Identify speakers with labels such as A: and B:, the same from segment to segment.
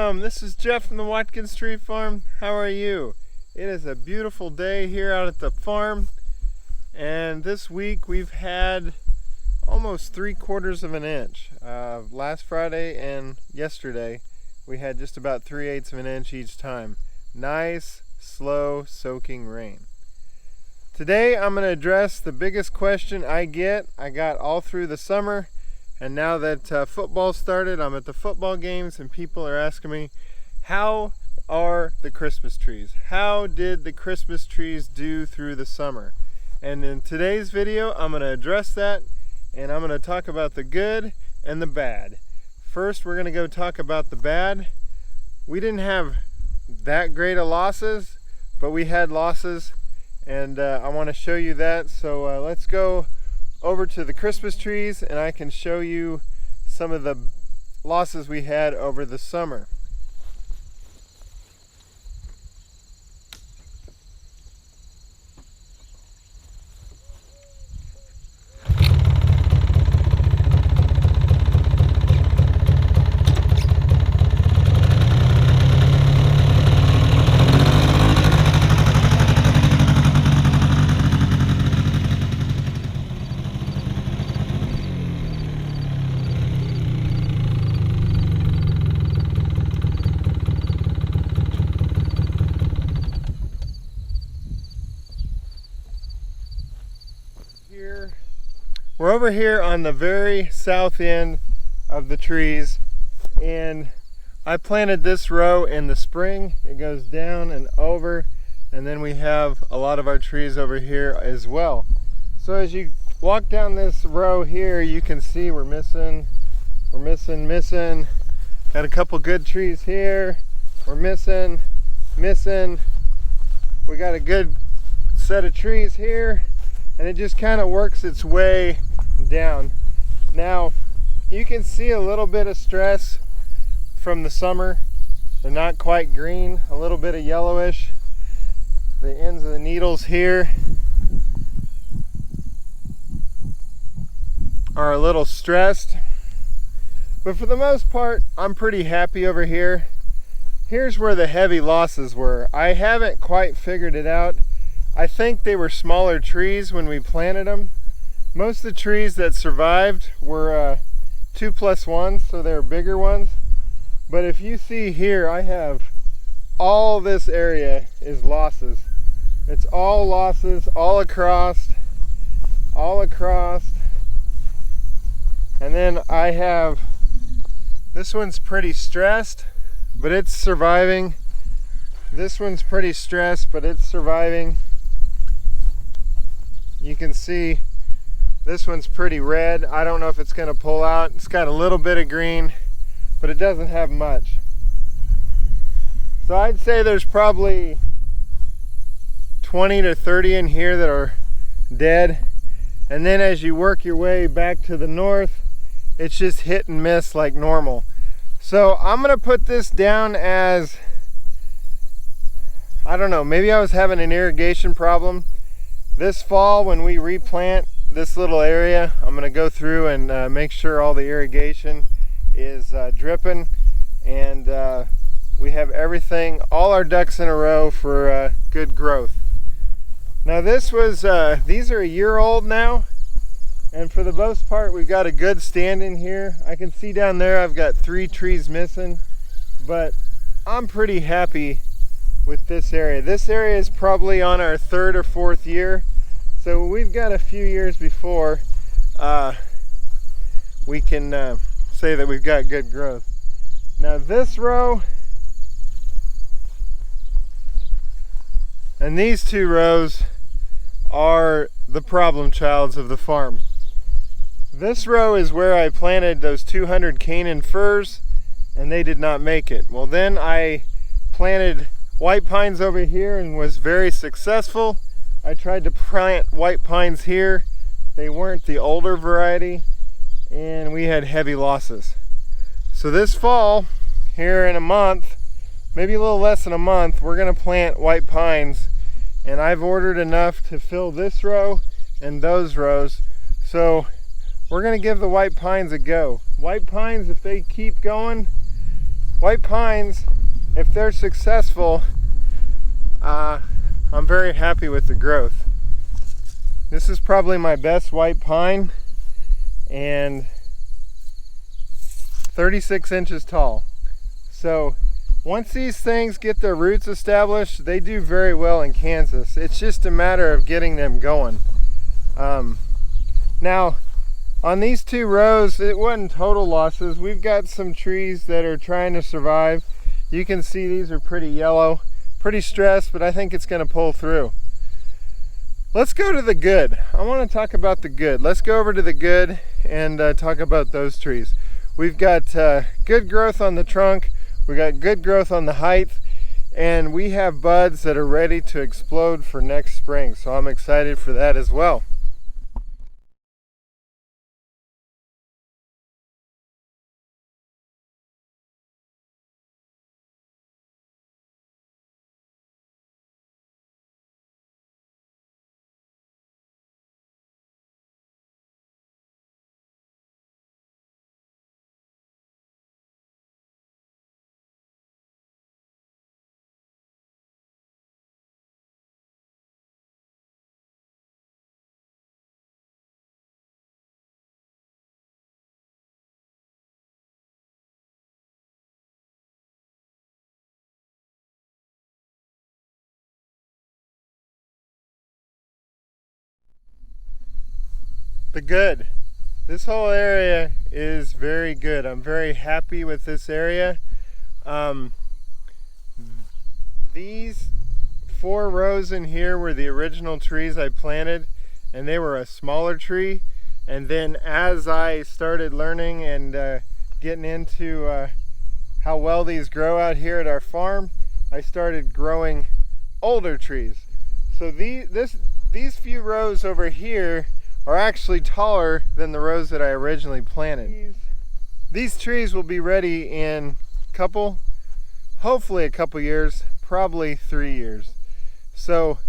A: Welcome! This is Jeff from the Watkins Tree Farm. How are you? It is a beautiful day here out at the farm, and this week we've had almost 3/4 of an inch. Last Friday and yesterday we had just about 3/8 of an inch each time. Nice, slow, soaking rain. Today I'm going to address the biggest question I got all through the summer. And now that football started, I'm at the football games and people are asking me, how are the Christmas trees? How did the Christmas trees do through the summer? And in today's video, I'm going to address that, and I'm going to talk about the good and the bad. First, we're going to go talk about the bad. We didn't have that great of losses, but we had losses, and I want to show you that. So let's go over to the Christmas trees and I can show you some of the losses we had over the summer. We're over here on the very south end of the trees, and I planted this row in the spring. It goes down and over, and then we have a lot of our trees over here as well. So as you walk down this row here, you can see we're missing. Got a couple good trees here. We're missing. We got a good set of trees here, and it just kind of works its way down. Now you can see a little bit of stress from the summer. They're not quite green, a little bit of yellowish. The ends of the needles here are a little stressed, but for the most part I'm pretty happy over here. Here's where the heavy losses were. I haven't quite figured it out. I think they were smaller trees when we planted them. Most of the trees that survived were 2+1, so they're bigger ones. But if you see here, I have all this area is losses. It's all losses all across. And then I have, this one's pretty stressed, but it's surviving. This one's pretty stressed, but it's surviving. You can see this one's pretty red. I don't know if it's going to pull out. It's got a little bit of green, but it doesn't have much. So I'd say there's probably 20 to 30 in here that are dead. And then as you work your way back to the north, it's just hit and miss like normal. So I'm going to put this down as, I don't know, maybe I was having an irrigation problem. This fall when we replant this little area, I'm going to go through and make sure all the irrigation is dripping, and we have everything, all our ducks in a row for good growth. Now this was, these are a year old now, and for the most part we've got a good stand in here. I can see down there I've got 3 trees missing, but I'm pretty happy with this area. This area is probably on our 3rd or 4th year. So we've got a few years before we can say that we've got good growth. Now this row and these 2 rows are the problem childs of the farm. This row is where I planted those 200 Canaan firs, and they did not make it. Well, then I planted white pines over here and was very successful. I tried to plant white pines here. They weren't the older variety, and we had heavy losses. So this fall, here in a month, maybe a little less than a month, we're going to plant white pines, and I've ordered enough to fill this row and those rows. So we're going to give the white pines a go. White pines, if they keep going, white pines, if they're successful, I'm very happy with the growth. This is probably my best white pine, and 36 inches tall. So once these things get their roots established, they do very well in Kansas. It's just a matter of getting them going. Now on these 2 rows, it wasn't total losses. We've got some trees that are trying to survive. You can see these are pretty yellow, pretty stressed, but I think it's going to pull through. Let's go to the good. I want to talk about the good. Let's go over to the good and talk about those trees. We've got good growth on the trunk, we got good growth on the height, and we have buds that are ready to explode for next spring. So I'm excited for that as well. The good. This whole area is very good. I'm very happy with this area. These 4 rows in here were the original trees I planted, and they were a smaller tree. And then as I started learning and getting into how well these grow out here at our farm, I started growing older trees. So these few rows over here are actually taller than the rows that I originally planted. These trees will be ready in hopefully a couple years, probably 3 years. So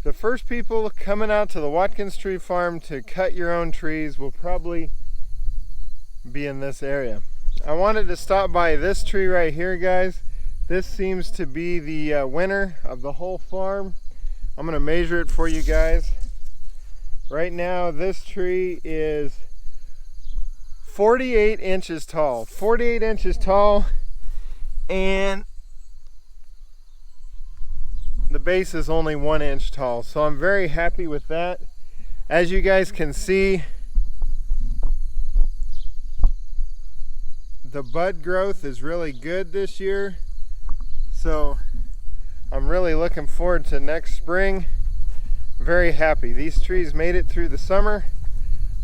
A: the first people coming out to the Watkins tree farm to cut your own trees will probably be in this area. I wanted to stop by this tree right here, guys. This seems to be the winner of the whole farm. I'm going to measure it for you guys. Right now, this tree is 48 inches tall. 48 inches tall, and the base is only 1 inch tall. So I'm very happy with that. As you guys can see, the bud growth is really good this year. So I'm really looking forward to next spring. Very happy. These trees made it through the summer,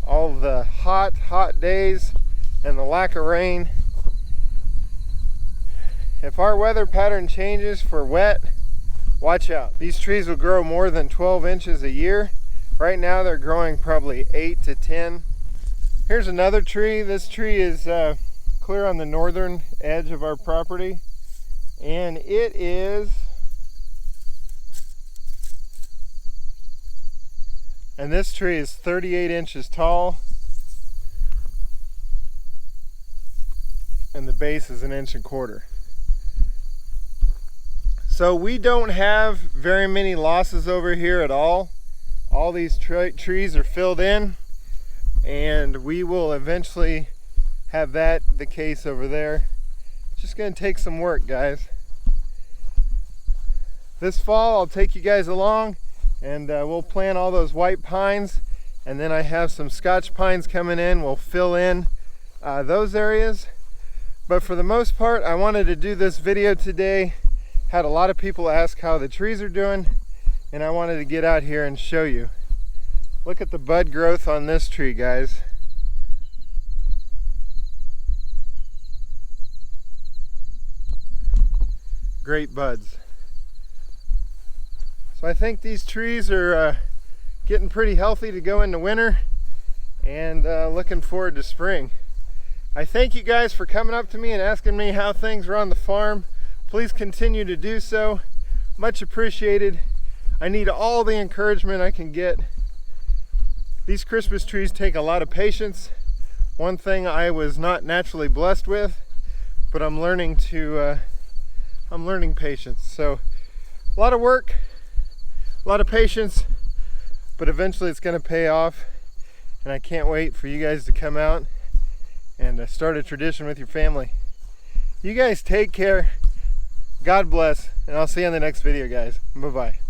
A: all the hot days and the lack of rain. If our weather pattern changes for wet, watch out. These trees will grow more than 12 inches a year. Right now they're growing probably 8 to 10. Here's another tree. This tree is clear on the northern edge of our property, and it is And this tree is 38 inches tall, and the base is 1.25 inches. So we don't have very many losses over here at all. All these trees are filled in, and we will eventually have that the case over there. It's just going to take some work, guys. This fall I'll take you guys along, and we'll plant all those white pines, and then I have some Scotch pines coming in. We'll fill in those areas. But for the most part, I wanted to do this video today. Had a lot of people ask how the trees are doing, and I wanted to get out here and show you. Look at the bud growth on this tree, guys. Great buds. So I think these trees are getting pretty healthy to go into winter, and looking forward to spring. I thank you guys for coming up to me and asking me how things are on the farm. Please continue to do so. Much appreciated. I need all the encouragement I can get. These Christmas trees take a lot of patience. One thing I was not naturally blessed with, but I'm learning patience. So a lot of work, a lot of patience, but eventually it's going to pay off, and I can't wait for you guys to come out and start a tradition with your family. You guys take care, God bless, and I'll see you on the next video, guys. Bye-bye.